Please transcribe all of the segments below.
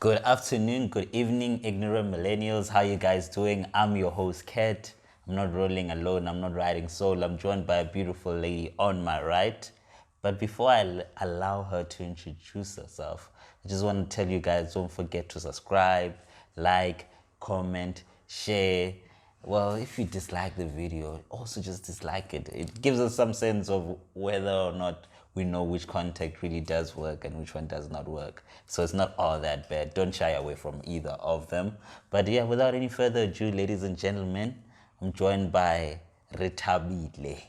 Good afternoon, good evening, ignorant millennials. How you guys doing? I'm your host, Kat. I'm not rolling alone. I'm not riding solo. I'm joined by a beautiful lady on my right. But before I allow her to introduce herself, I just want to tell you guys, don't forget to subscribe, like, comment, share. Well, if you dislike the video, also just dislike it. It gives us some sense of whether or not we know which content really does work and which one does not work. So it's not all that bad. Don't shy away from either of them. But yeah, without any further ado, ladies and gentlemen, I'm joined by Rethabile.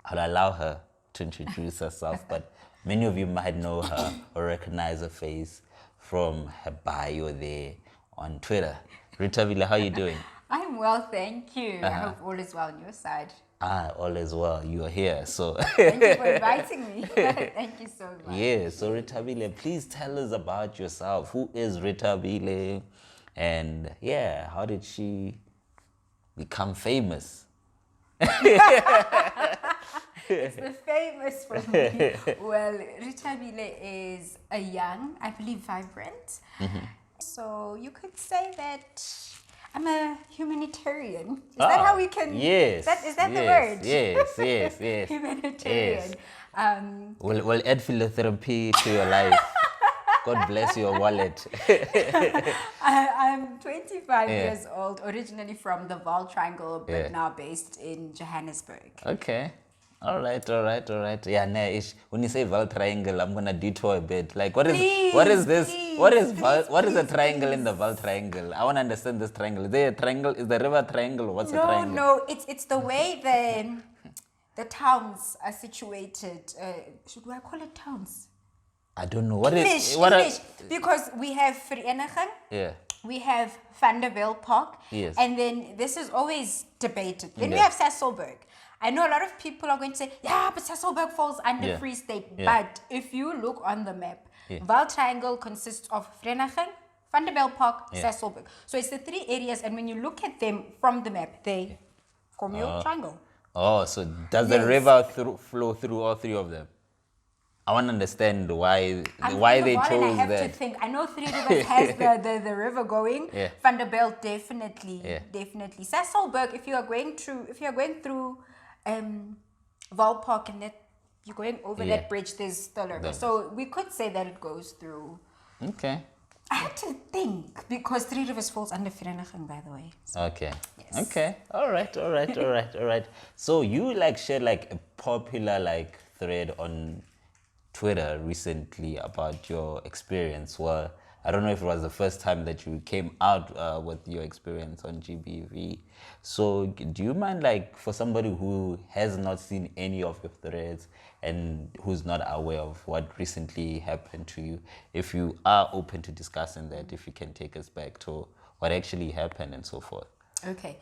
I'll allow her to introduce herself, but many of you might know her or recognize her face from her bio there on Twitter. Rethabile, how you doing? I'm well, thank you. I hope all is well on your side. All is well. You are here, so. Thank you for inviting me. Thank you so much. Yeah, so Rethabile, please tell us about yourself. Who is Rethabile? And yeah, how did she become famous? It's the famous for me. Well, Rethabile is a young, I believe, vibrant. So you could say that I'm a humanitarian. Is that how we can? Yes. Is that the word? Yes. Humanitarian. Yes. We'll add philanthropy to your life. God bless your wallet. I'm 25 years old, originally from the Vaal Triangle, but now based in Johannesburg. Okay. All right. Yeah, when you say Vaal Triangle, I'm gonna detour a bit. Like, what is this? What is a triangle in the Vaal Triangle? I want to understand this triangle. Is there a triangle? Is the river triangle? Or what's a triangle? No. It's the way the towns are situated. Should I call it towns? I don't know. English. Because we have Vereeniging. Yeah. We have Vanderbilt Park. Yes. And then this is always debated. Then we have Sasolburg. I know a lot of people are going to say, yeah, but Sasolburg falls under Free State. Yeah. But if you look on the map, Vaal Triangle consists of Vereeniging, Vanderbilt Park, Sasolburg. So it's the three areas, and when you look at them from the map, they form your triangle. Oh, so does the river flow through all three of them? I want to understand why they chose I have that. to think. I know Three Rivers has the river going. Yeah. Vanderbilt definitely. Sasolburg, if you are going through Vaal Park and that you're going over that bridge, there's still a river. So we could say that it goes through. Okay. I had to think because Three Rivers falls under Vereeniging, by the way. So, Okay. yes. Okay. All right. So you shared a popular thread on Twitter recently about your experience. Well, I don't know if it was the first time that you came out with your experience on GBV. So do you mind, for somebody who has not seen any of your threads and who's not aware of what recently happened to you, if you are open to discussing that, if you can take us back to what actually happened and so forth? Okay.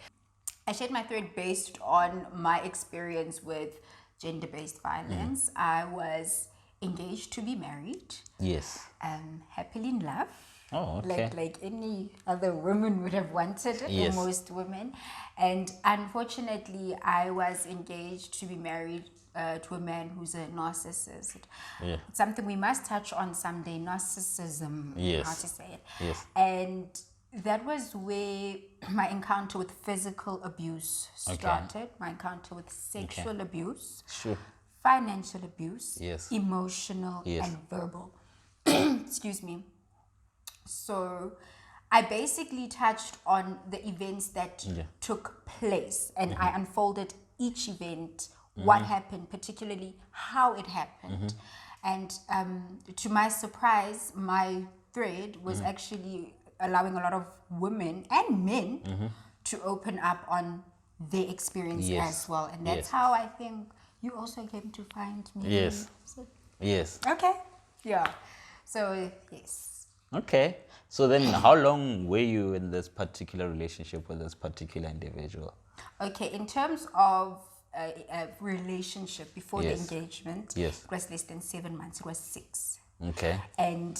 I shared my thread based on my experience with gender-based violence. I was engaged to be married. Yes. Happily in love. Oh, okay. Like any other woman would have wanted it, Yes. or most women. And unfortunately, I was engaged to be married to a man who's a narcissist. Yeah. It's something we must touch on someday, narcissism, Yes. how to say it. Yes. And that was where my encounter with physical abuse started, my encounter with sexual abuse. Sure. Financial abuse, Yes. emotional, Yes. and verbal. Excuse me. So I basically touched on the events that took place, and I unfolded each event, what happened, particularly how it happened. And to my surprise, my thread was actually allowing a lot of women and men to open up on their experience as well. And that's how I think you also came to find me. Yes. Yes. Okay. Yeah. So, yes. Okay. So then how long were you in this particular relationship with this particular individual? Okay. In terms of a relationship before the engagement, it was less than 7 months. It was 6. Okay. And,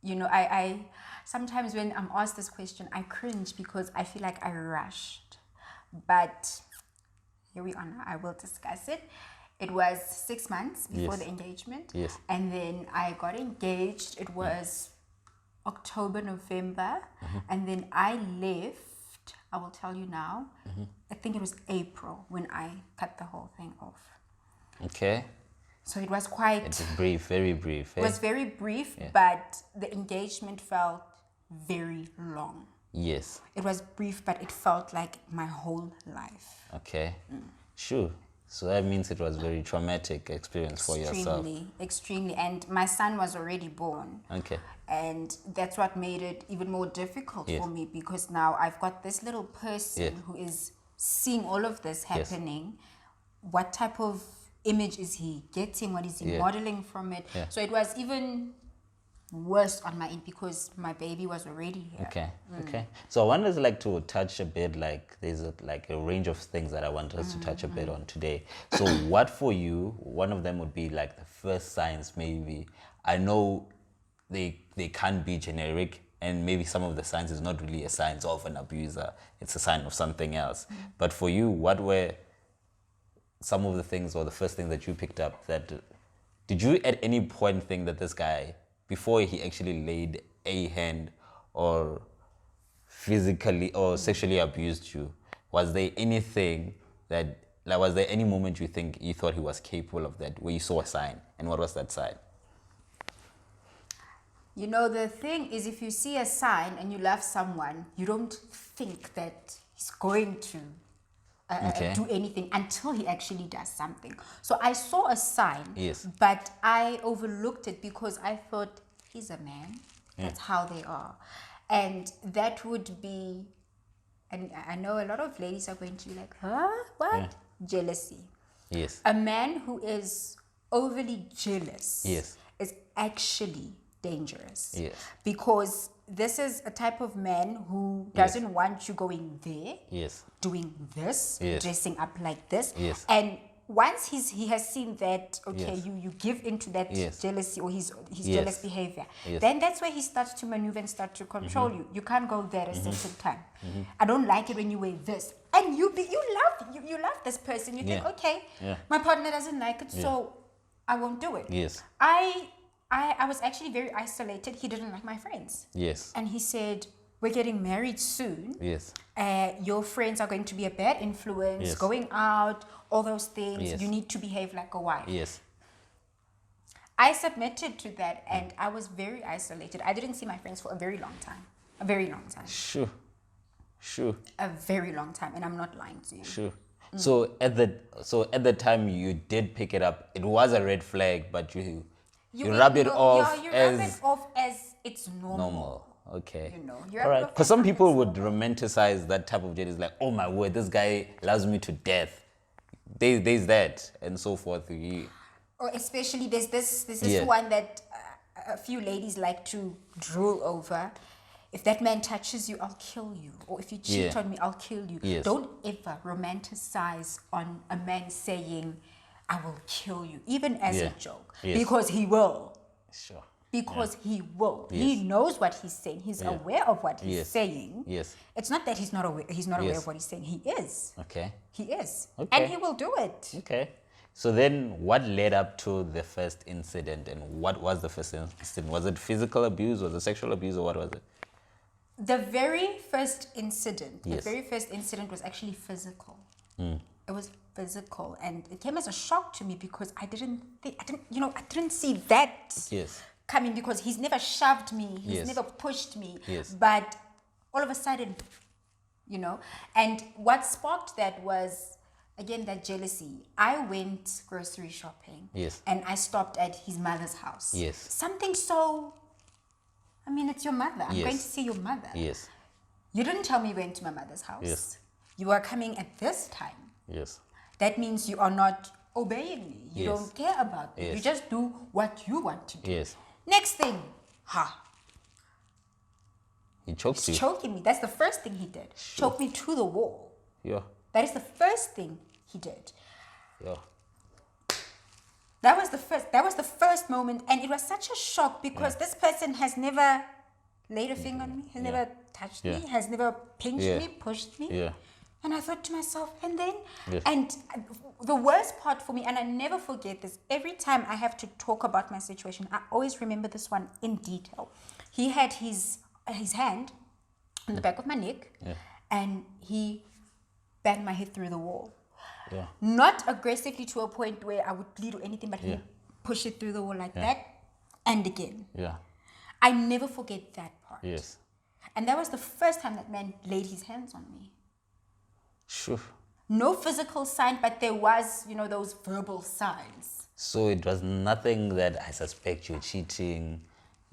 I sometimes when I'm asked this question, I cringe because I feel like I rushed. But here we are now. I will discuss it. It was 6 months before the engagement. Yes. And then I got engaged. It was October, November, and then I left, I will tell you now, I think it was April when I cut the whole thing off. Okay. So it was quite... It was brief, very brief. It was very brief, but the engagement felt very long. Yes. It was brief, but it felt like my whole life. Okay. Sure. So that means it was a very traumatic experience for yourself. Extremely. And my son was already born. Okay. And that's what made it even more difficult for me, because now I've got this little person who is seeing all of this happening. What type of image is he getting? What is he modeling from it? So it was even worse on my end because my baby was already here. Okay. So I want us like to touch a bit, like there's a range of things that I want us to touch a bit on today. So what for you, one of them would be like the first signs maybe. I know they can't be generic, and maybe some of the signs is not really a sign of an abuser. It's a sign of something else. But for you, what were some of the things or the first thing that you picked up that, did you at any point think that this guy, before he actually laid a hand or physically or sexually abused you, was there anything that, like, was there any moment you think you thought he was capable of that, where you saw a sign, and what was that sign? You know, the thing is, if you see a sign and you love someone, you don't think that he's going to do anything until he actually does something. So I saw a sign, but I overlooked it because I thought, he's a man. That's how they are. And that would be, and I know a lot of ladies are going to be like, huh? What? Jealousy. Yes. A man who is overly jealous is actually dangerous. Yes. Because this is a type of man who doesn't want you going there, doing this, dressing up like this. And once he has seen that, you give into that jealousy or his jealous behavior, then that's where he starts to maneuver and start to control you. You can't go there at a certain time. I don't like it when you wear this. And you love this person. You think, okay, my partner doesn't like it, so I won't do it. I was actually very isolated. He didn't like my friends. And he said, we're getting married soon. Your friends are going to be a bad influence, going out, all those things. You need to behave like a wife. I submitted to that, and I was very isolated. I didn't see my friends for a very long time. A very long time. Sure. A very long time, and I'm not lying to you. So at the time you did pick it up, it was a red flag, but you rub it off as it's normal. Okay. You know, all right. Because some people would romanticize that type of jealousy, like, oh my word, this guy loves me to death. There's that, and so forth. Or especially there's this one that a few ladies like to drool over. If that man touches you, I'll kill you. Or if you cheat on me, I'll kill you. Don't ever romanticize on a man saying, I will kill you, even as a joke. Because he will. Because he will. He knows what he's saying. He's aware of what he's saying. It's not that he's not aware of what he's saying. He is. He is. And he will do it. So then what led up to the first incident, and what was the first incident? Was it physical abuse? Was it sexual abuse, or what was it? The very first incident was actually physical. It was physical, and it came as a shock to me because I didn't see that coming, because he's never shoved me, he's never pushed me, but all of a sudden, and what sparked that was, again, that jealousy. I went grocery shopping, and I stopped at his mother's house. Something so, it's your mother. I'm going to see your mother. You didn't tell me you went to my mother's house. You are coming at this time. That means you are not obeying me. You don't care about me. You just do what you want to do. Next thing, he choked you. Choking me. That's the first thing he did. Choke me to the wall. That is the first thing he did. That was the first moment, and it was such a shock because this person has never laid a finger on me, has never touched me, has never pinched me, pushed me. And I thought to myself, and then, Yes. and the worst part for me, and I never forget this, every time I have to talk about my situation, I always remember this one in detail. He had his hand on the back of my neck, and he banged my head through the wall. Yeah. Not aggressively to a point where I would bleed or anything, but he push it through the wall like that, and again. Yeah. I never forget that part. Yes. And that was the first time that man laid his hands on me. Sure. No physical sign, but there was, those verbal signs. So it was nothing that I suspect you're cheating.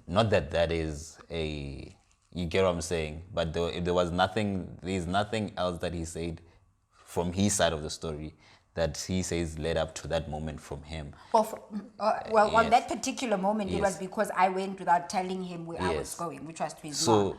Not that that is a, you get what I'm saying, but there's nothing else that he said from his side of the story that he says led up to that moment from him. Well, on that particular moment, it Yes. was because I went without telling him where I was Yes. going, which was to his So- mom.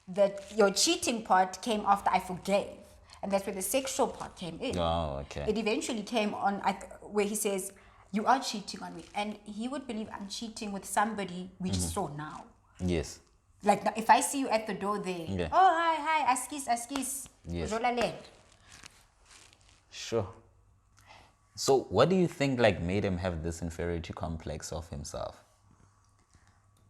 That your cheating part came after I forgave. And that's where the sexual part came in. Oh, okay. It eventually came on where he says, you are cheating on me. And he would believe I'm cheating with somebody we just saw now. Yes. Like if I see you at the door there, Yeah. oh, hi, askis. Yes. Jolale. Sure. So what do you think made him have this inferiority complex of himself?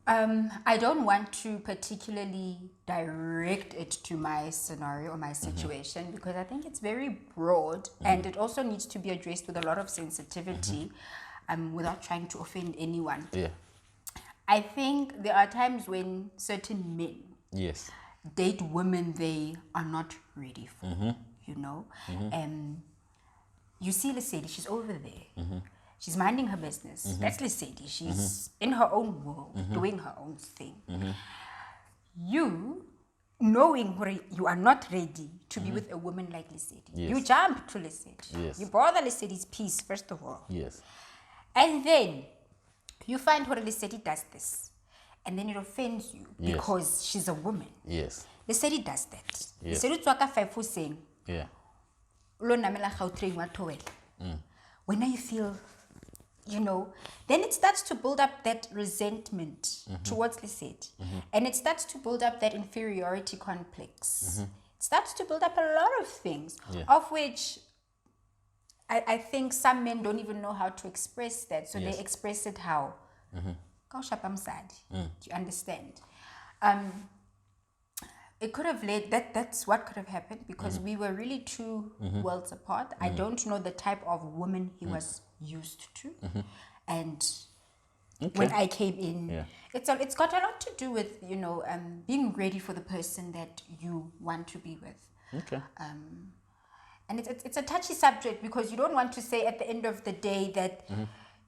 I don't want to particularly direct it to my scenario or my situation because I think it's very broad and it also needs to be addressed with a lot of sensitivity without trying to offend anyone. Yeah. I think there are times when certain men Yes. date women they are not ready for, you see Lesedi, she's over there. She's minding her business. That's Lesedi. She's in her own world, doing her own thing. You, knowing where you are not ready to be with a woman like Lesedi, you jump to Lesedi. Yes. You bother Lesedi's peace, first of all. Yes. And then you find where Lesedi does this. And then it offends you Yes. because she's a woman. Yes. Lesedi does that. Yes. Lesedi tswaka five saying, Yeah. lo namela Gautrain wa towel. When you feel, then it starts to build up that resentment towards Lesedi. And it starts to build up that inferiority complex. It starts to build up a lot of things, of which I think some men don't even know how to express that. So they express it how? Do you understand? It could have led, that's what could have happened because we were really two worlds apart. I don't know the type of woman he was used to. And when I came in, it's got a lot to do with, being ready for the person that you want to be with. Okay. And it's a touchy subject because you don't want to say at the end of the day that,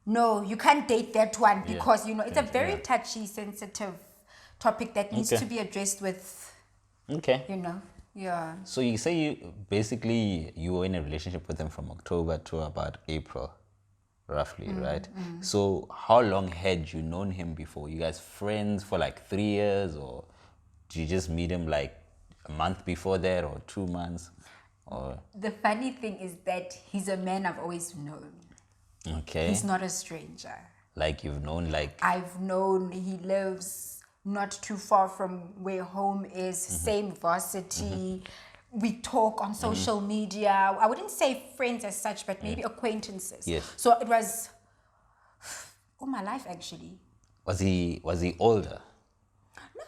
no, you can't date that one because, it's a very touchy, sensitive topic that needs to be addressed with, Okay. So you say you were in a relationship with him from October to about April, roughly, right? So how long had you known him before? You guys friends for 3 years, or did you just meet him a month before that, or 2 months? Or the funny thing is that he's a man I've always known. okay, He's not a stranger. You've known I've known he lives not too far from where home is, same varsity. We talk on social media. I wouldn't say friends as such, but maybe acquaintances. Yes. So it was all my life actually. Was he older?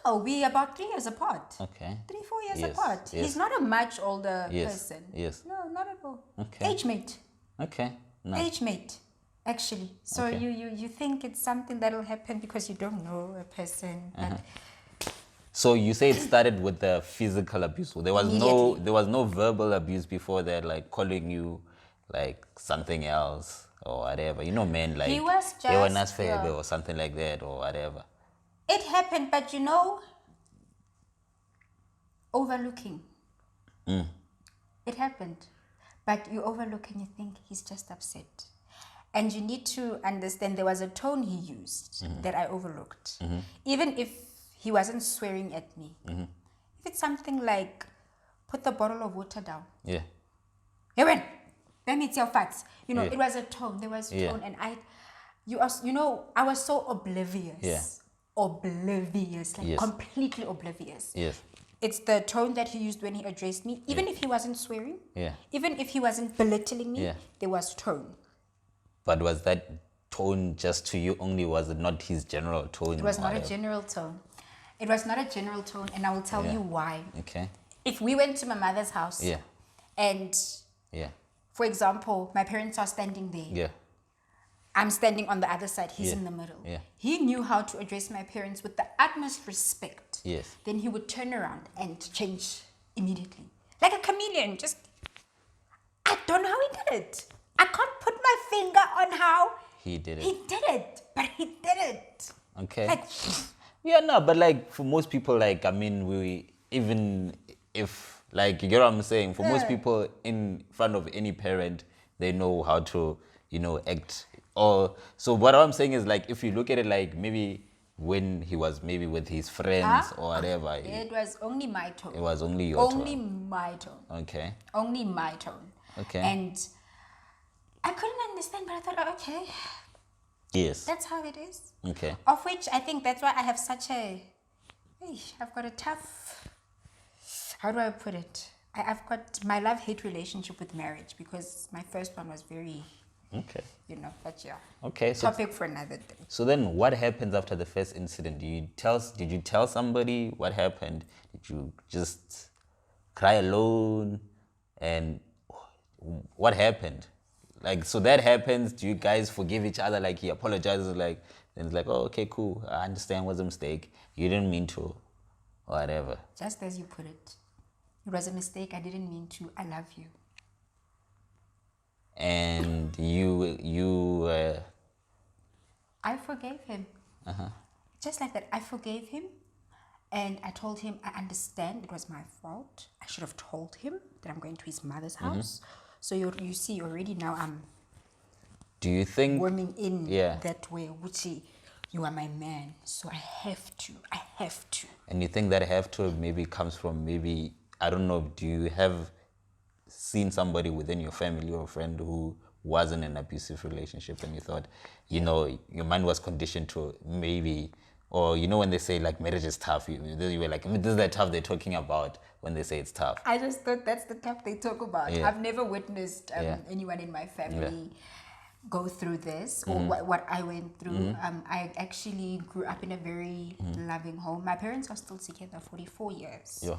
No, we about 3 years apart. Okay. 3-4 years Yes, apart. yes. He's not a much older Yes, person. yes. No, not at all. Okay. Age mate. Okay. Nice. Age mate, actually. So Okay. you think it's something that'll happen because you don't know a person. But So you say it started with the physical abuse. There was Immediately. no verbal abuse before that, calling you something else or whatever. Men He was they were just, not or something like that or whatever. it happened, but overlooking. It happened, but you overlook and you think he's just upset. And you need to understand there was a tone he used that I overlooked. Even if he wasn't swearing at me. If it's something like, put the bottle of water down. Yeah. Hey, when? That means your facts. Yeah. It was a tone. There was Yeah. tone. And I was so oblivious. Yeah. Oblivious. Yes. Completely oblivious. Yes. It's the tone that he used when he addressed me. Even if he wasn't swearing, even if he wasn't belittling me, there was tone. But was that tone just to you only? Was it not his general tone? It was not a general tone. It was not a general tone, and I will tell you why. Okay. If we went to my mother's house, and for example, my parents are standing there. I'm standing on the other side. He's in the middle. He knew how to address my parents with the utmost respect. Then he would turn around and change immediately, like a chameleon. Just, I don't know how he did it. I can't put my finger on how he did it. He did it, but he did it. Okay. Like, yeah, no, but like for most people, like, I mean, we, even if, like, you get what I'm saying, for most people in front of any parent, they know how to, you know, act. Or, so what I'm saying is, like, if you look at it, like, maybe when he was maybe with his friends or whatever. It was only my tone. It was only your tone. Only my tone. Okay. Only my tone. Okay. And I couldn't understand, but I thought, oh, okay. Yes. That's how it is. Okay. Of which I think that's why I have such a, I've got a tough, how do I put it? I've got my love-hate relationship with marriage, because my first one was very, you know, but yeah. Okay. So topic for another day. So then what happens after the first incident? Did you tell somebody what happened? Did you just cry alone? And what happened? Like, so that happens, do you guys forgive each other? Like, he apologizes, like, then it's like, oh, okay, cool, I understand, it was a mistake, you didn't mean to, or whatever. Just as you put it, it was a mistake, I didn't mean to, I love you. And I forgave him. Just like that, I forgave him, and I told him, I understand, it was my fault, I should have told him that I'm going to his mother's house. So you see already now I'm, do you think, warming in that way, which you are my man, so I have to. And you think that have to maybe comes from, maybe, I don't know, do you have seen somebody within your family or friend who was in an abusive relationship, and you thought, you know, your mind was conditioned to maybe, or you know when they say like marriage is tough, you were like, this is that tough they're talking about when they say it's tough. I just thought that's the tough they talk about. I've never witnessed anyone in my family go through this or what I went through. I actually grew up in a very loving home. My parents are still together 44 years.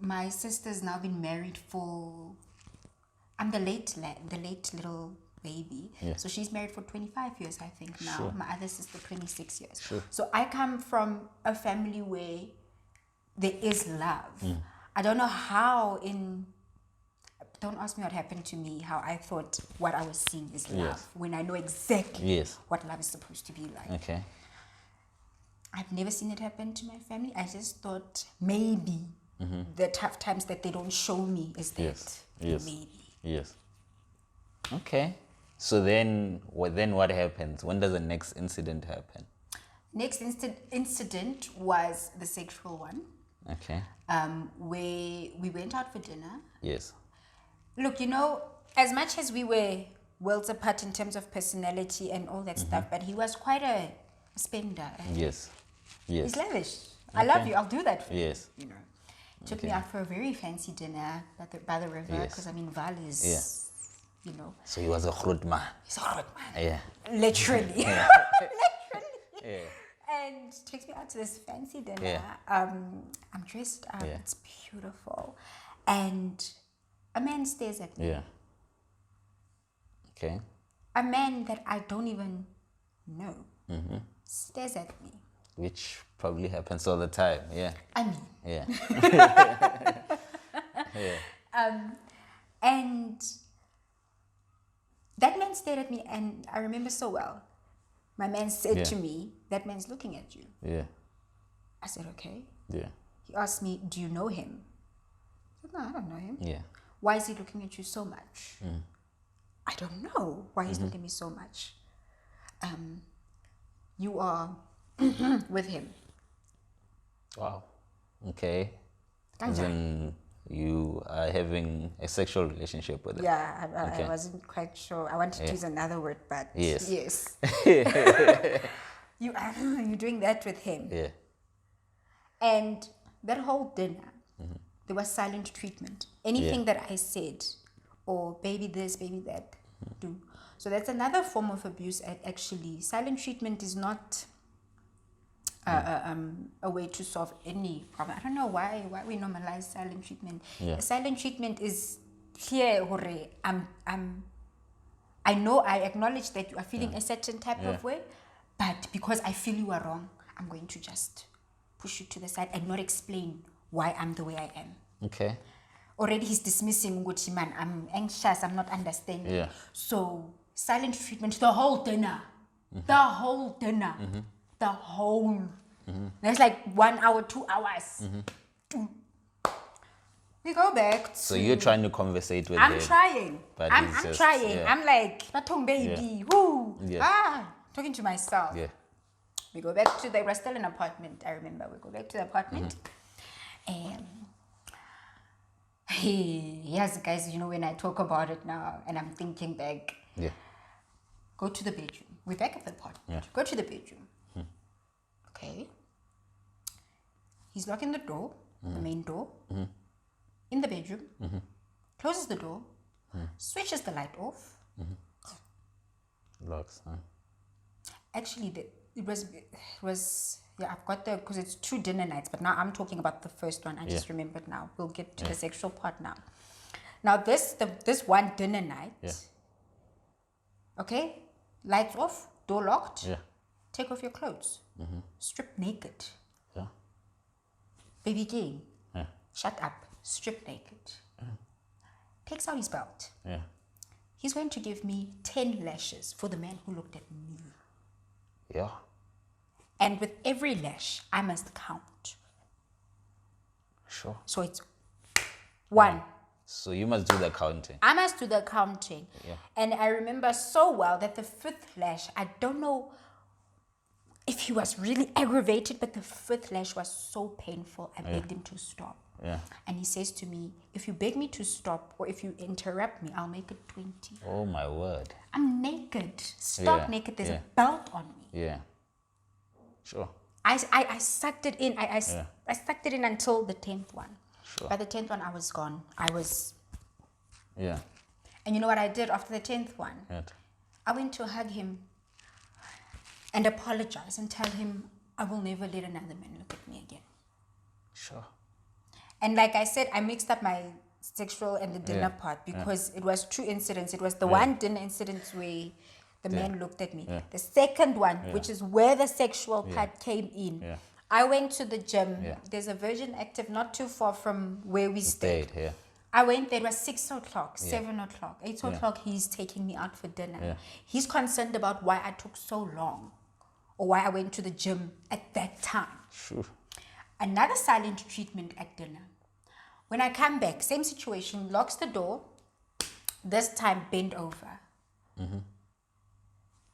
My sister's now been married for, I'm the late little baby. So she's married for 25 years, I think now. My other sister, 26 years. So I come from a family where there is love. I don't know how don't ask me what happened to me, how I thought what I was seeing is love, when I know exactly what love is supposed to be like. Okay. I've never seen it happen to my family. I just thought maybe the tough times that they don't show me is that maybe. Okay. So then what happens? When does the next incident happen? Next incident was the sexual one. Okay. Where we went out for dinner. Yes. Look, you know, as much as we were worlds apart in terms of personality and all that stuff, but he was quite a spender. Yes. He's lavish. I love you. I'll do that for you. You know, took me out for a very fancy dinner by the river, because I mean, Val is, you know. So he was a groot man. He's a groot man. Yeah. Literally. Yeah. Literally. And takes me out to this fancy dinner. I'm dressed up. It's beautiful. And a man stares at me. Okay. A man that I don't even know stares at me. Which probably happens all the time. I mean. And that man stared at me, and I remember so well. My man said to me, that man's looking at you. I said, okay. He asked me, do you know him? I said, no, I don't know him. Why is he looking at you so much? I don't know why he's looking at me so much. You are with him. Wow. Okay. Then you are having a sexual relationship with him. I wasn't quite sure. I wanted to use another word, but yes. You're doing that with him. And that whole dinner, there was silent treatment. Anything that I said, or baby this, baby that, do. So that's another form of abuse. Actually, silent treatment is not a way to solve any problem. I don't know why we normalize silent treatment. Silent treatment is here. I know, I acknowledge that you are feeling a certain type of way, but because I feel you are wrong, I'm going to just push you to the side and not explain why I'm the way I am. Okay. Already he's dismissing Gucci, man. I'm anxious, I'm not understanding. Yeah. So silent treatment the whole dinner. The whole dinner. The whole. That's like 1 hour, 2 hours. We go back to, So you're trying to conversate with I'm him. trying. But I'm he's just, trying. yeah. I'm like, Batong baby. Woo. Talking to myself. Yeah. We go back to the, we're still in an apartment, I remember. We go back to the apartment. And yes, guys, you know, when I talk about it now and I'm thinking back, go to the bedroom. We're back at the apartment. Go to the bedroom. Okay. He's locking the door, the main door, in the bedroom, closes the door, switches the light off. Locks, huh? Actually, it was yeah, I've got the, because it's 2 dinner nights, but now I'm talking about the first one. I just remembered now. We'll get to the sexual part now. Now this one dinner night, okay, lights off, door locked, take off your clothes, strip naked. Baby king, shut up, strip naked. Takes out his belt. He's going to give me 10 lashes for the man who looked at me. And with every lash, I must count. Sure. So it's 1. So you must do the counting. I must do the counting. And I remember so well that the 5th lash, I don't know if he was really aggravated, but the 5th lash was so painful. I begged him to stop. And he says to me, if you beg me to stop or if you interrupt me, I'll make it 20. Oh my word. I'm naked. Stark naked. There's a belt on me. Sure. I sucked it in. I sucked it in until the 10th one. Sure. By the 10th one, I was gone. And you know what I did after the 10th one? I went to hug him and apologize and tell him I will never let another man look at me again. Sure. And like I said, I mixed up my sexual and the dinner part because it was 2 incidents. It was the one dinner incident where the man looked at me. The second one, which is where the sexual part came in. I went to the gym. There's a Virgin Active not too far from where we stayed. I went there. It was 6 o'clock, 7 o'clock, 8 o'clock. He's taking me out for dinner. He's concerned about why I took so long or why I went to the gym at that time. Sure. Another silent treatment at dinner. When I come back, same situation, locks the door, this time bend over.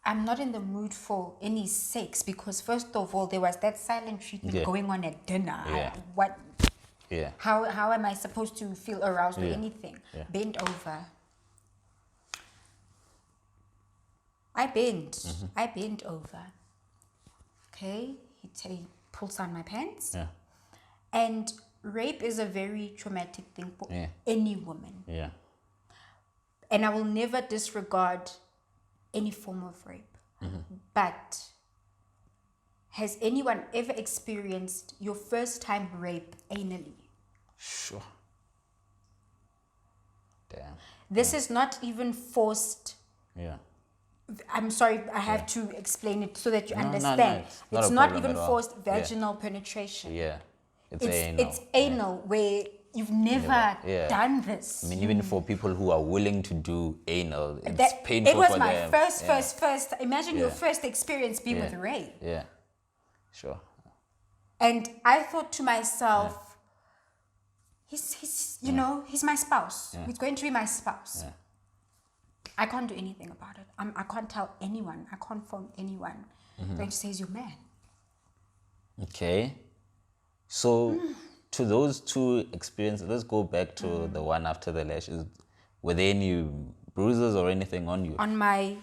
I'm not in the mood for any sex because first of all, there was that silent treatment going on at dinner. How am I supposed to feel aroused or anything? Bend over. I bend over. Okay, he pulls on my pants. And rape is a very traumatic thing for any woman. And I will never disregard any form of rape. But has anyone ever experienced your first time rape anally? Sure. Damn. This is not even forced. I'm sorry, I have to explain it so that you understand. It's not even forced vaginal penetration. It's anal where you've never done this. I mean, even for people who are willing to do anal, it's painful for them. It was my first. Imagine your first experience being with rape. Sure. And I thought to myself, he's my spouse. He's going to be my spouse. I can't do anything about it. I can't tell anyone. I can't phone anyone. I'm going to say he's your man. Okay. So, to those 2 experiences, let's go back to the one after the lashes. Were there any bruises or anything on you? On my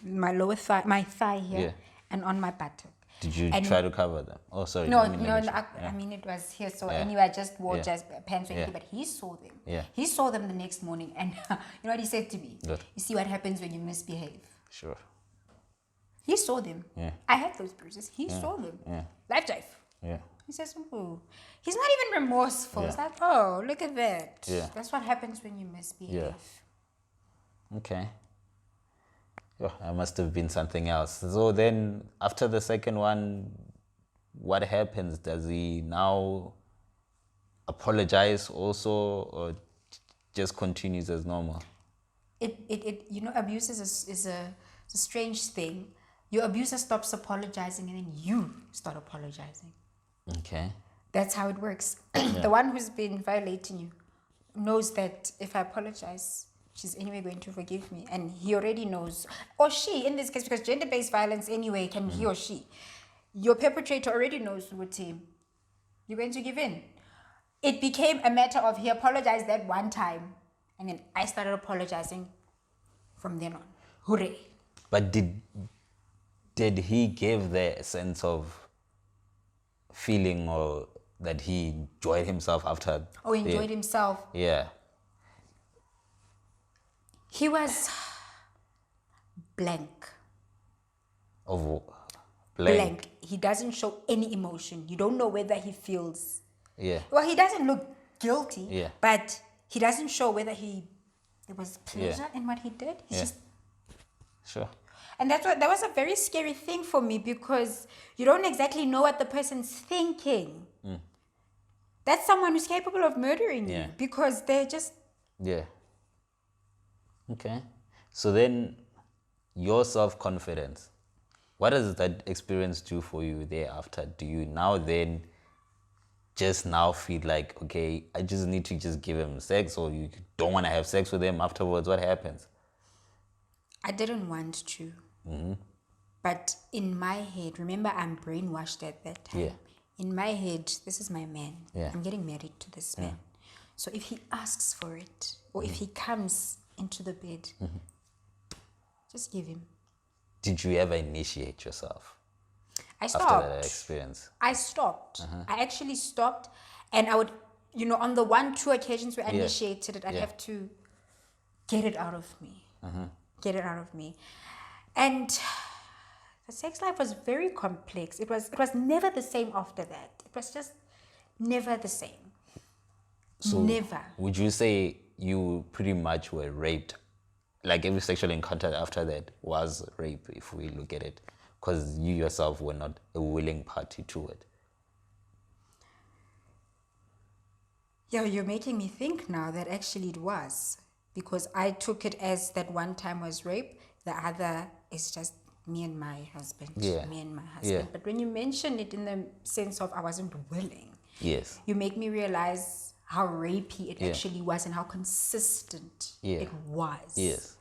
lower thigh, my thigh here, and on my buttock. Did you try to cover them? Oh, sorry. No, let me no, check. I mean, it was here. So Yeah. anyway, I just wore Yeah. just pants, Yeah. but he saw them. Yeah. He saw them the next morning, and you know what he said to me? Good. You see what happens when you misbehave. Sure. He saw them. Yeah. I had those bruises. He saw them. Yeah. Life. Yeah. He says, "Oh," he's not even remorseful. It's Yeah. like, "Oh, look at that." Yeah. That's what happens when you misbehave. Yeah. Okay. Oh, that must have been something else. So then, after the second one, what happens? Does he now apologize also, or just continues as normal? You know, abuse is a strange thing. Your abuser stops apologizing, and then you start apologizing. Okay. That's how it works. The one who's been violating you knows that if I apologize, she's anyway going to forgive me. And he already knows, or she in this case, because gender-based violence anyway can he or she. Your perpetrator already knows what team you're going to give in. It became a matter of he apologized that one time, and then I started apologizing from then on. Hooray. But did he give the sense of feeling or that he enjoyed himself after? Oh, he enjoyed himself. Yeah. He was blank. Of Blank. He doesn't show any emotion. You don't know whether he feels. Yeah. Well, he doesn't look guilty. Yeah. But he doesn't show whether there was pleasure in what he did. He's Yeah. just. Sure. And that was a very scary thing for me because you don't exactly know what the person's thinking. That's someone who's capable of murdering you because they're just. Yeah. Okay. So then, your self-confidence, what does that experience do for you thereafter? Do you now then just now feel like, okay, I just need to just give him sex, or you don't want to have sex with him afterwards? What happens? I didn't want to. But in my head, remember, I'm brainwashed at that time. Yeah. In my head, this is my man. Yeah. I'm getting married to this man. So if he asks for it, or if he comes into the bed, just give him. Did you ever initiate yourself I after stopped. that experience? I stopped. I actually stopped. And I would, on the 1-2 occasions where I initiated it, I'd have to get it out of me. Get it out of me. And the sex life was very complex. It was never the same after that. It was just never the same. So never. Would you say you pretty much were raped? Like every sexual encounter after that was rape, if we look at it, because you yourself were not a willing party to it. Yeah, you're making me think now that actually it was. Because I took it as that one time was rape, the other is just me and my husband. Yeah. Me and my husband. Yeah. But when you mention it in the sense of I wasn't willing, Yes. you make me realize how rapey it actually was and how consistent it was. Yes.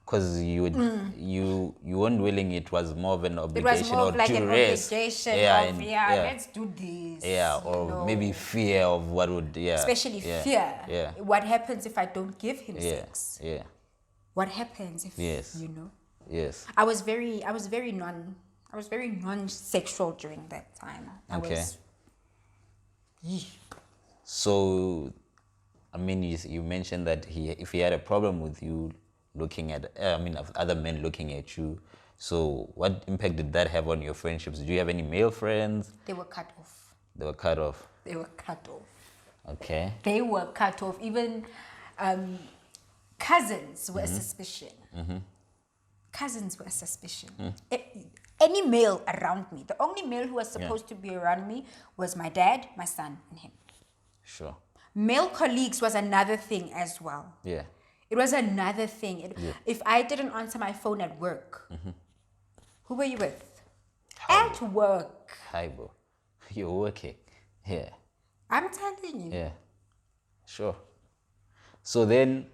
Because you weren't willing, it was more of an It obligation was more or of like an duress. obligation of, let's do this. Yeah, or maybe fear of what would, Especially fear. Yeah. What happens if I don't give him Yeah. sex? Yeah. What happens if, Yes. Yes. I was very non-sexual during that time. Okay. So, I mean, you mentioned that if he had a problem with you looking at, of other men looking at you, so what impact did that have on your friendships? Do you have any male friends? They were cut off. They were cut off. They were cut off. Okay. They were cut off. Even cousins were a suspicion. Cousins were a suspicion. Any male around me, the only male who was supposed to be around me was my dad, my son, and him. Sure. Male colleagues was another thing as well. Yeah. It was another thing. If I didn't answer my phone at work, who were you with? At work. Hi, bro. You're working. Yeah. I'm telling you. Yeah. Sure. So then,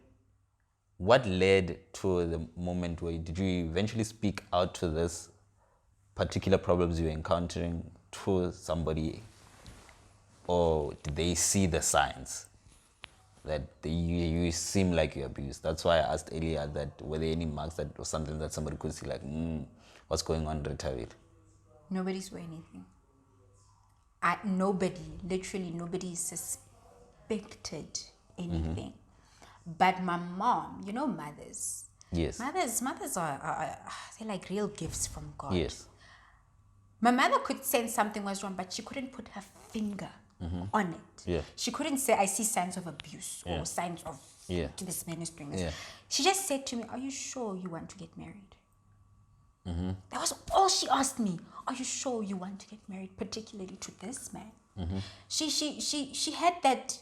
what led to the moment where did you eventually speak out to this particular problems you were encountering to somebody, or did they see the signs that you seem like you're abused? That's why I asked earlier that were there any marks that was something that somebody could see, like, what's going on, Rethabile? Nobody saw anything. Literally nobody suspected anything. But my mom, mothers. Yes. Mothers are they're like real gifts from God. Yes. My mother could sense something was wrong, but she couldn't put her finger on it. Yeah. She couldn't say, I see signs of abuse or signs of this man is doing this. Yeah. She just said to me, are you sure you want to get married? That was all she asked me. Are you sure you want to get married, particularly to this man? She had that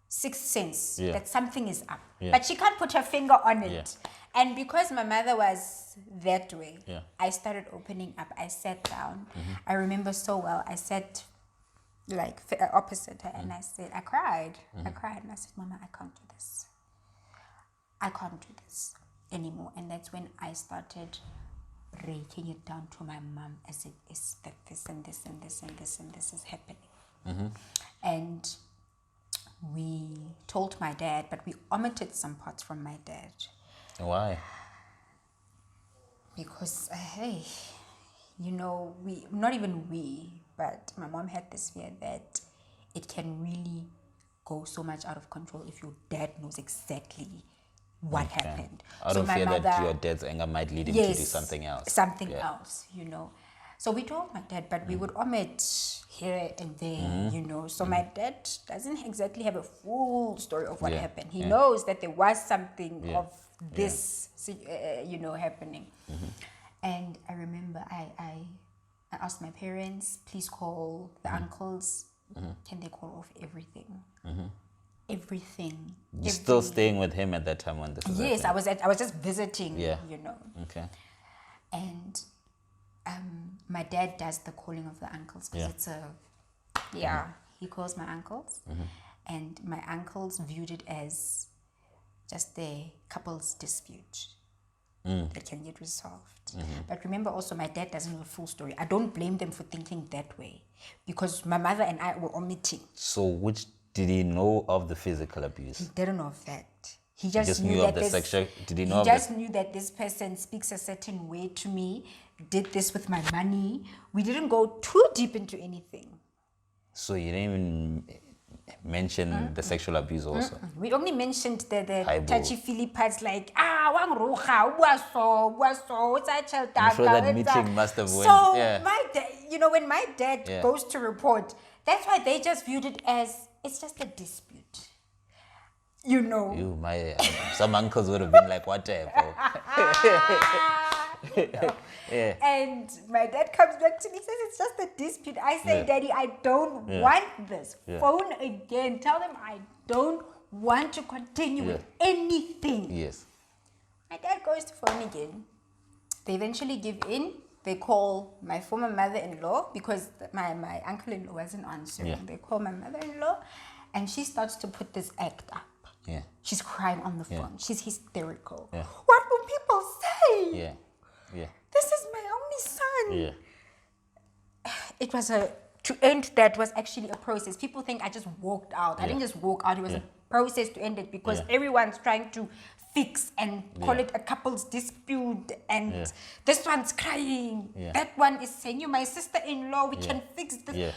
sixth sense that something is up, but she can't put her finger on it. And because my mother was that way, I started opening up. I sat down. I remember so well. I sat like opposite her, and I cried. I cried, and I said, Mama, I can't do this. I can't do this anymore. And that's when I started breaking it down to my mom as it is that this and this and this and this and this is happening. And we told my dad, but we omitted some parts from my dad. Why? Because, hey, not even we, but my mom had this fear that it can really go so much out of control if your dad knows exactly what happened. Out of fear that your dad's anger might lead him to do something else. Something else. So we told my dad, but we would omit here and there, So my dad doesn't exactly have a full story of what happened. He knows that there was something of this, happening. And I remember I asked my parents, please call the uncles. Can they call off everything? Everything. You're still staying with him at that time when this was Yes, happening? I was just visiting, Okay. And my dad does the calling of the uncles because it's he calls my uncles, and my uncles viewed it as just a couple's dispute that can get resolved. But remember also, my dad doesn't know the full story. I don't blame them for thinking that way because my mother and I were omitting. So did he know of the physical abuse? He didn't know of that. He just knew of that the sexual. Did he know? He just knew that this person speaks a certain way to me. Did this with my money. We didn't go too deep into anything. So you didn't even mention the sexual abuse also. We only mentioned the touchy-feely parts like wang roja, waso, I'm sure that meeting must have went. So my dad, when my dad goes to report, that's why they just viewed it as it's just a dispute. Some uncles would have been like, whatever. And my dad comes back to me, says it's just a dispute. I say, Daddy, I don't want this. Phone again. Tell them I don't want to continue with anything. Yes. My dad goes to phone again. They eventually give in. They call my former mother-in-law because my uncle-in-law wasn't answering. Yeah. They call my mother-in-law, and she starts to put this act up. Yeah. She's crying on the phone. She's hysterical. Yeah. What will people say? Yeah. Yeah. This is my only son. Yeah. It was to end that was actually a process. People think I just walked out. I didn't just walk out. It was a process to end it because everyone's trying to fix and call it a couple's dispute. And this one's crying. Yeah. That one is saying, you're my sister-in-law. We can fix this.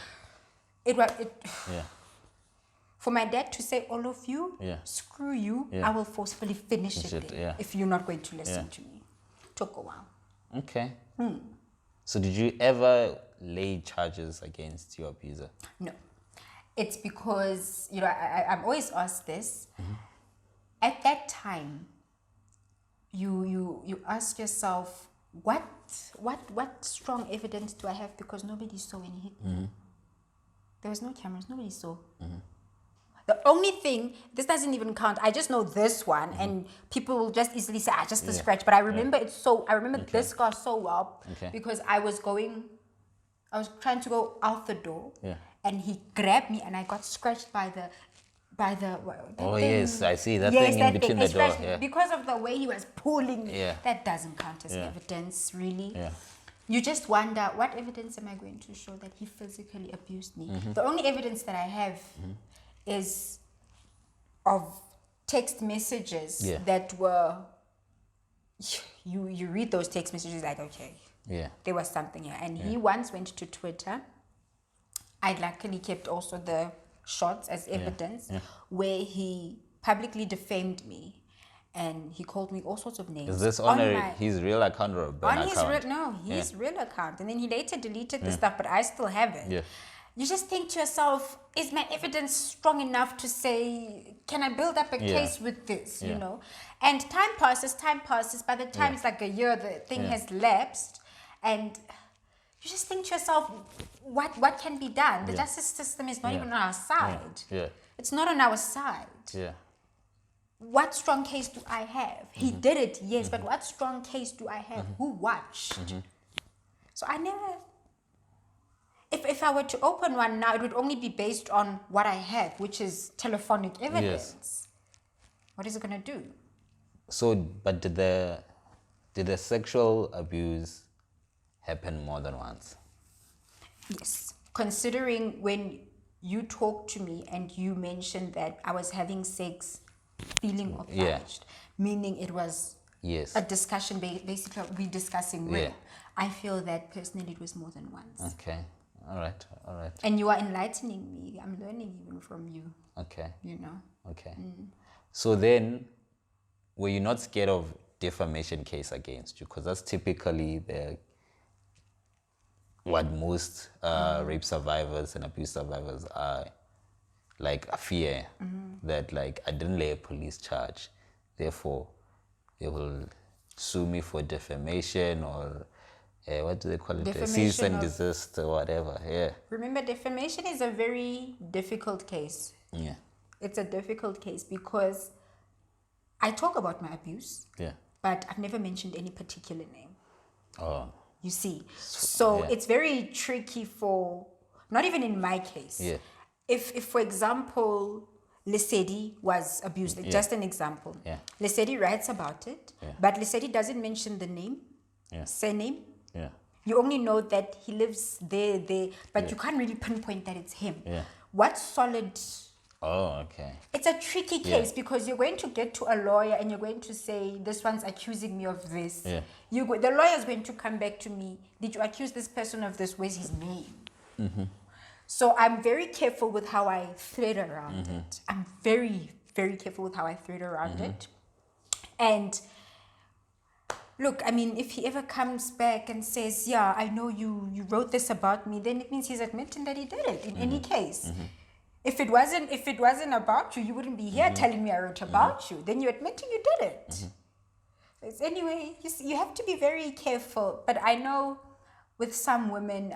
Yeah. For my dad to say, all of you, screw you, I will forcefully finish it if you're not going to listen to me. Took a while. Okay. So did you ever lay charges against your abuser? No. It's because, I'm always asked this. At that time, you ask yourself, what strong evidence do I have? Because nobody saw when he hit me. There was no cameras. Nobody saw. The only thing, this doesn't even count. I just know this one, and people will just easily say, just the scratch. But I remember this scar so well because I was trying to go out the door, and he grabbed me, and I got scratched by the thing. Yes, I see that thing in between the door. Because of the way he was pulling me. That doesn't count as evidence, really. You just wonder, what evidence am I going to show that he physically abused me? The only evidence that I have is of text messages that were, you read those text messages like, okay, Yeah. There was something here. And he once went to Twitter. I luckily kept also the shots as evidence where he publicly defamed me. And he called me all sorts of names. Is this on his real account or a burn account? His real account. And then he later deleted the stuff, but I still have it. Yeah. You just think to yourself, is my evidence strong enough to say, can I build up a case with this, you know? And time passes. By the time it's like a year, the thing has lapsed. And you just think to yourself, what can be done? The justice system is not even on our side. It's not on our side. What strong case do I have? He did it, yes, but what strong case do I have? Who watched? So I never... If I were to open one now, it would only be based on what I have, which is telephonic evidence. What is it going to do? So, but did the sexual abuse happen more than once? Yes. Considering when you talked to me and you mentioned that I was having sex feeling obliged, meaning it was a discussion, basically we discussing rape. I feel that personally it was more than once. Okay. All right. And you are enlightening me. I'm learning even from you. Okay. You know. Okay. So then, were you not scared of defamation case against you? Because that's typically what most rape survivors and abuse survivors are, like a fear that like I didn't lay a police charge, therefore they will sue me for defamation or what do they call it? Cease and desist or whatever. Yeah. Remember, defamation is a very difficult case. Yeah. It's a difficult case because I talk about my abuse. Yeah. But I've never mentioned any particular name. Oh. You see. So it's very tricky for, not even in my case. Yeah. If for example, Lesedi was abused, just an example. Yeah. Lesedi writes about it, but Lesedi doesn't mention the name, surname. Yeah. You only know that he lives there, but you can't really pinpoint that it's him. Yeah. What's solid? Oh, okay. It's a tricky case because you're going to get to a lawyer and you're going to say, this one's accusing me of this. Yeah. The lawyer's going to come back to me. Did you accuse this person of this? Where's his name? So I'm very careful with how I thread around it. I'm very, very careful with how I thread around it. And look, I mean, if he ever comes back and says, yeah, I know you wrote this about me, then it means he's admitting that he did it in any case. If it wasn't about you, you wouldn't be here telling me I wrote about you. Then you're admitting you did it. It's, anyway, you have to be very careful. But I know with some women,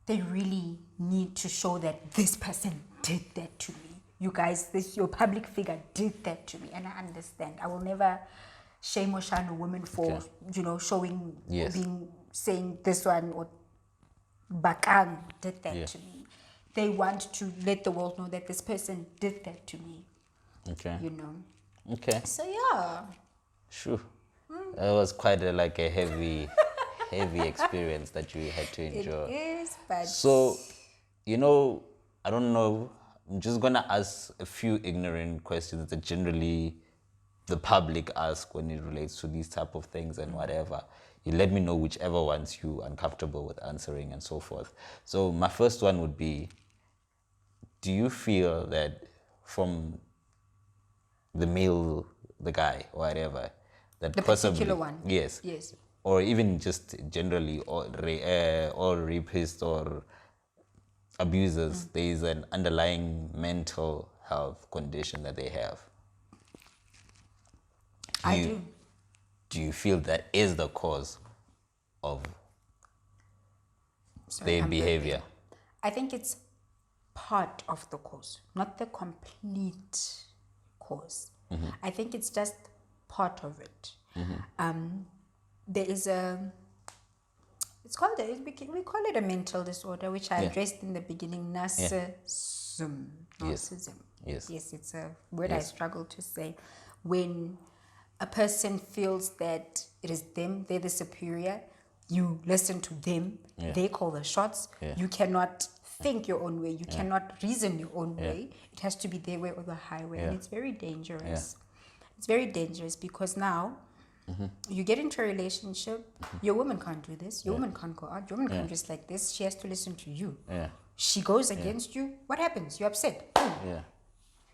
they really need to show that this person did that to me. You guys, your public figure did that to me. And I understand. I will never shame or shine a woman for, showing, saying this one or Bakang did that to me. They want to let the world know that this person did that to me. Okay. Okay. So, yeah. Sure. It was quite a heavy, heavy experience that you had to endure. It is, but... So, I don't know. I'm just going to ask a few ignorant questions that generally the public ask when it relates to these type of things and whatever. You let me know whichever ones you're uncomfortable with answering and so forth. So my first one would be, do you feel that from the guy, or whatever, that the possibly... particular one? Yes. Yes. Or even just generally, all rapists or abusers, there is an underlying mental health condition that they have. I do. Do you feel that is the cause of their behavior? I think it's part of the cause, not the complete cause. I think it's just part of it. There is we call it a mental disorder, which I addressed in the beginning, narcissism. Yes, it's a word I struggle to say. When a person feels that it is them, they're the superior, you listen to them, they call the shots, you cannot think your own way, you cannot reason your own way, it has to be their way or the highway, and it's very dangerous. It's very dangerous because now You get into a relationship, your woman can't do this, your woman can't go out, your woman can't dress like this, she has to listen to you. Yeah. She goes against you, what happens? You're upset. Boom. Yeah.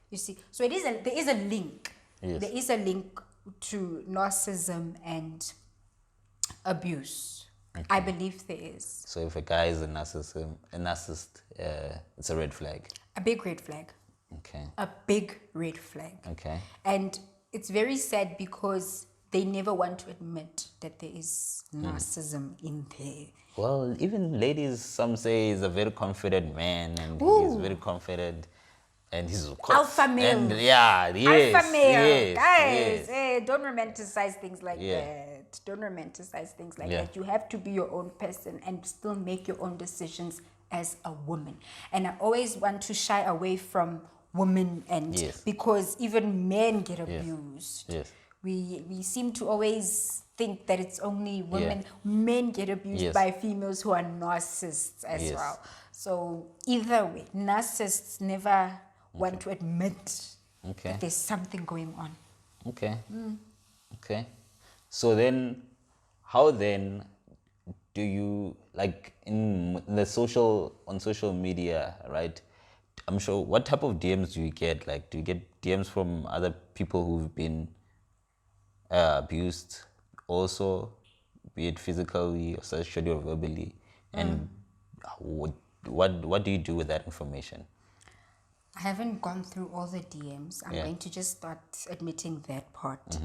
You see, so there is a link. Yes. There is a link to narcissism and abuse. I believe there is. So if a guy is a narcissist, it's a red flag. A big red flag. Okay. A big red flag. Okay. And it's very sad because they never want to admit that there is narcissism in there. Well, even ladies, some say he's a very confident man, and he's very confident, and he's Alpha male. And yeah, yes, Alpha male. yes, Guys, yes. don't romanticize things like Yeah. that. Don't romanticize things like Yeah. that. You have to be your own person and still make your own decisions as a woman. And I always want to shy away from women and Yes. because even men get abused. Yes. We seem to always think that it's only women. Yeah. Men get abused Yes. by females who are narcissists as Yes. well. So either way, narcissists never want to admit Okay. that there's something going on. Okay. Okay. So then, how then do you, like, in the on social media, right? I'm sure, what type of DMs do you get? Like, do you get DMs from other people who've been abused also, be it physically or sexually or verbally? And what do you do with that information? I haven't gone through all the DMs. I'm Yeah. going to just start admitting that part.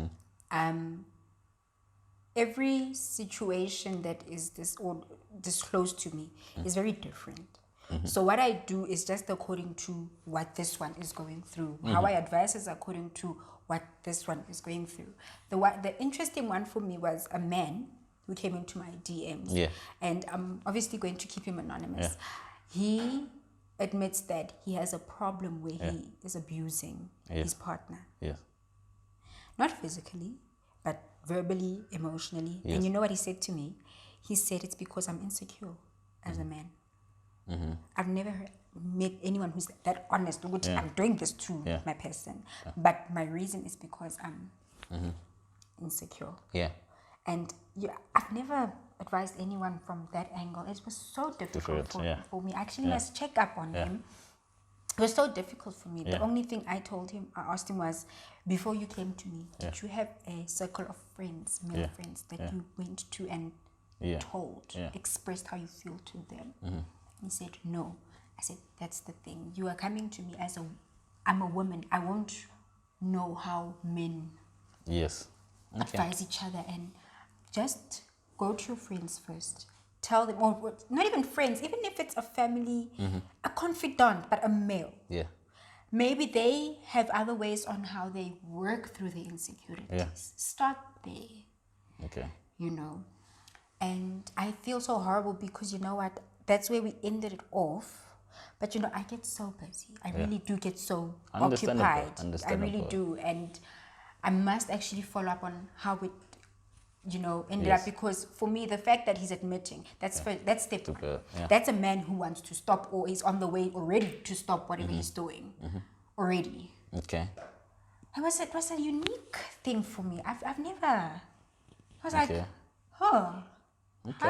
Every situation that is disclosed to me is very different. So what I do is just according to what this one is going through. How I advise is according to what this one is going through. The interesting one for me was a man who came into my DMs. Yeah. And I'm obviously going to keep him anonymous. Yeah. He admits that he has a problem where he is abusing his partner. Yes. Not physically, but verbally, emotionally. Yes. And you know what he said to me? He said it's because I'm insecure as a man. I've never met anyone who's that honest. Which I'm doing this to my person. But my reason is because I'm insecure. Yeah. And I've never advised anyone from that angle. It was so difficult for me. I actually must check up on him. It was so difficult for me. The only thing I asked him was, before you came to me, did you have a circle of friends, male friends, that you went to and told, expressed how you feel to them? He said, no. I said, that's the thing. You are coming to me I'm a woman. I won't know how men advise each other, and just go to your friends first. Tell them, or not even friends, even if it's a family, a confidant, but a male. Yeah. Maybe they have other ways on how they work through the insecurities. Yeah. Start there. Okay. And I feel so horrible because you know what? That's where we ended it off. But I get so busy. I really do get so occupied. I really do. And I must actually follow up on how it ended up, because for me the fact that he's admitting that's step one. That's a man who wants to stop, or is on the way already to stop whatever he's doing already. Okay. It was a unique thing for me. I've never. I was like, Okay. how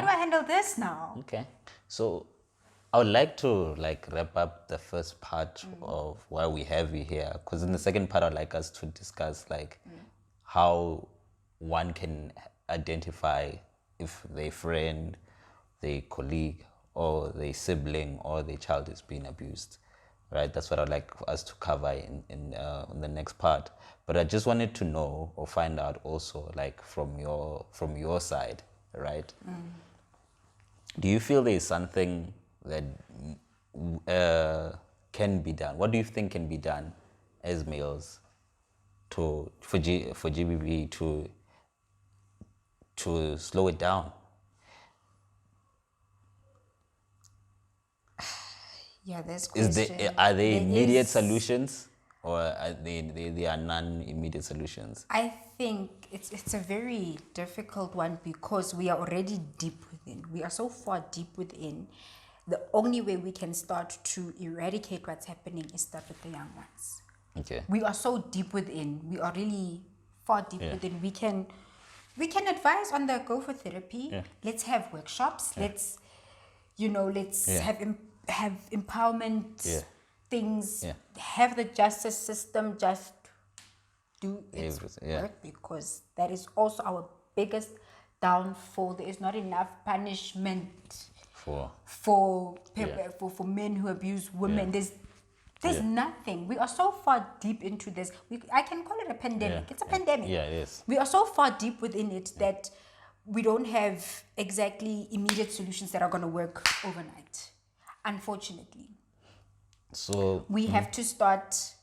do I handle this now? Okay. So I would like to wrap up the first part of why we have you here, because in the second part I'd like us to discuss how one can identify if their friend, their colleague, or their sibling or their child is being abused. Right? That's what I'd like us to cover in the next part. But I just wanted to know or find out also, from your side, right? Do you feel there is something that can be done? What do you think can be done as males for GBV to slow it down? Yeah, there's questions. Are there immediate solutions, or are they are non-immediate solutions? I think it's a very difficult one because we are already deep within. We are so far deep within. The only way we can start to eradicate what's happening is start with the young ones. Okay. We are so deep within. We are really far deep within. We can We can advise on the go for therapy. Yeah. Let's have workshops. Let's, let's Yeah. have empowerment Yeah. things. Yeah. Have the justice system just do its Everything, yeah. work, because that is also our biggest downfall. There is not enough punishment For for Yeah. for men who abuse women. Yeah. There's Yeah. nothing. We are so far deep into this. I can call it a pandemic. Yeah. It's a Yeah. pandemic. Yeah, it is. We are so far deep within it that we don't have exactly immediate solutions that are going to work overnight. Unfortunately, So we have to start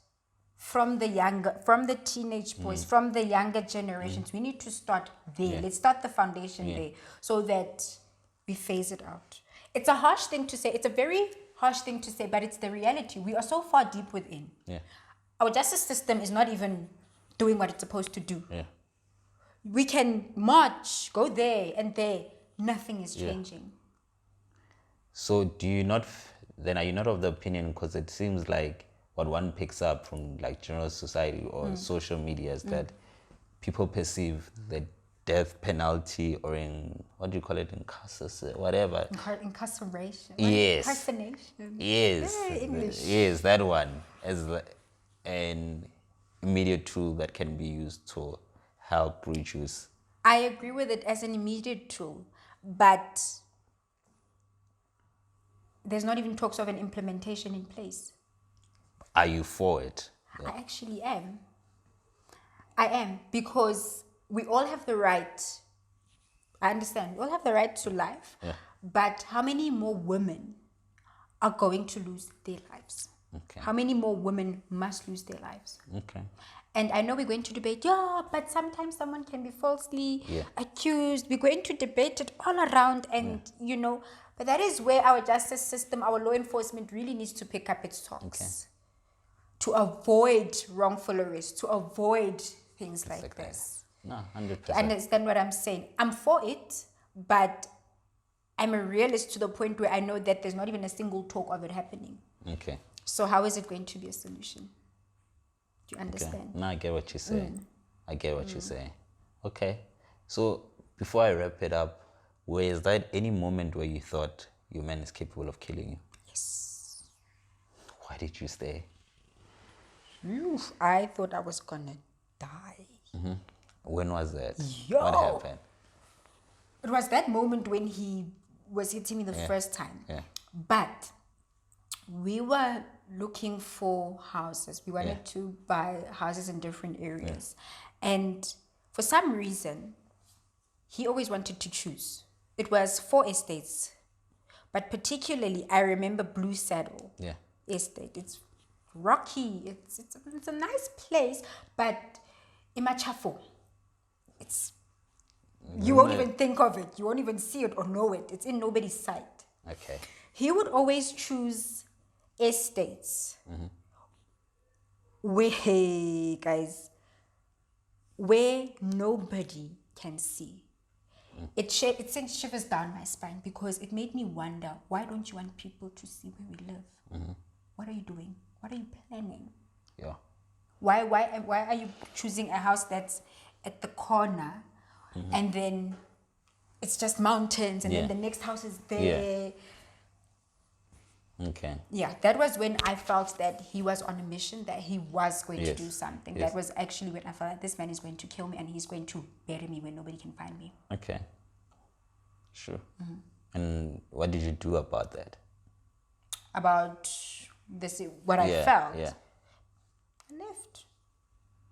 from the teenage boys, from the younger generations. We need to start there. Yeah. Let's start the foundation there, so that we phase it out. It's a harsh thing to say. It's a very harsh thing to say, but it's the reality. We are so far deep within. yeah. Our justice system is not even doing what it's supposed to do. Yeah. We can march, go there and there. Nothing is changing. So do you not then are you not of the opinion, because it seems like what one picks up from like general society or social media is that people perceive the death penalty, or in what do you call it, whatever. Incarceration. Yes. Impersonation. Yes. Very English. Yes, that one as an immediate tool that can be used to help reduce. I agree with it as an immediate tool, but there's not even talks of an implementation in place. Are you for it? I actually am. I am, because we all have the right. I understand. We all have the right to life. Yeah. But how many more women are going to lose their lives? Okay. How many more women must lose their lives? Okay. And I know we're going to debate, but sometimes someone can be falsely Yeah. accused. We're going to debate it all around, and but that is where our justice system, our law enforcement really needs to pick up its talks to avoid wrongful arrests, to avoid things like that. this. No, 100%. Understand what I'm saying? I'm for it, but I'm a realist to the point where I know that there's not even a single talk of it happening. Okay. So how is it going to be a solution? Do you Okay. understand? No, I get what you're saying. I get what you're saying. Okay. So before I wrap it up, was there any moment where you thought your man is capable of killing you? Yes. Why did you stay? I thought I was gonna die. When was that? Yo. What happened? It was that moment when he was hitting me the first time. Yeah. But we were looking for houses. We wanted to buy houses in different areas. And for some reason, he always wanted to choose. It was 4 estates. But particularly, I remember Blue Saddle Estate. It's rocky. It's a nice place, but Imachafo. You won't even think of it. You won't even see it or know it. It's in nobody's sight. Okay. He would always choose estates where, guys, where nobody can see. It sent shivers down my spine, because it made me wonder, why don't you want people to see where we live? What are you doing? What are you planning? Yeah. Why are you choosing a house that's at the corner and then it's just mountains and then the next house is there? Okay. Yeah, that was when I felt that he was on a mission, that he was going to do something. Yes. That was actually when I felt like this man is going to kill me and he's going to bury me when nobody can find me. Okay. Sure. And what did you do about that? About this, what I felt. Yeah. I left.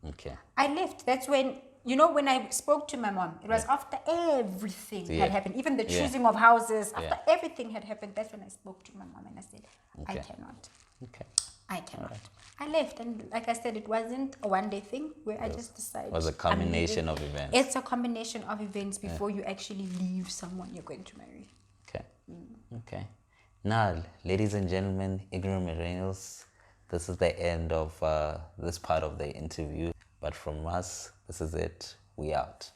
Okay. I left. That's when, when I spoke to my mom, it was after everything had happened, even the choosing of houses, after everything had happened, that's when I spoke to my mom and I said, I cannot. Okay. I cannot. I left, and like I said, it wasn't a one-day thing where I just decided. It was a combination of events. It's a combination of events before you actually leave someone you're going to marry. Okay. Okay. Now, ladies and gentlemen, ignorant millennials, this is the end of this part of the interview. But from us, this is it. We out.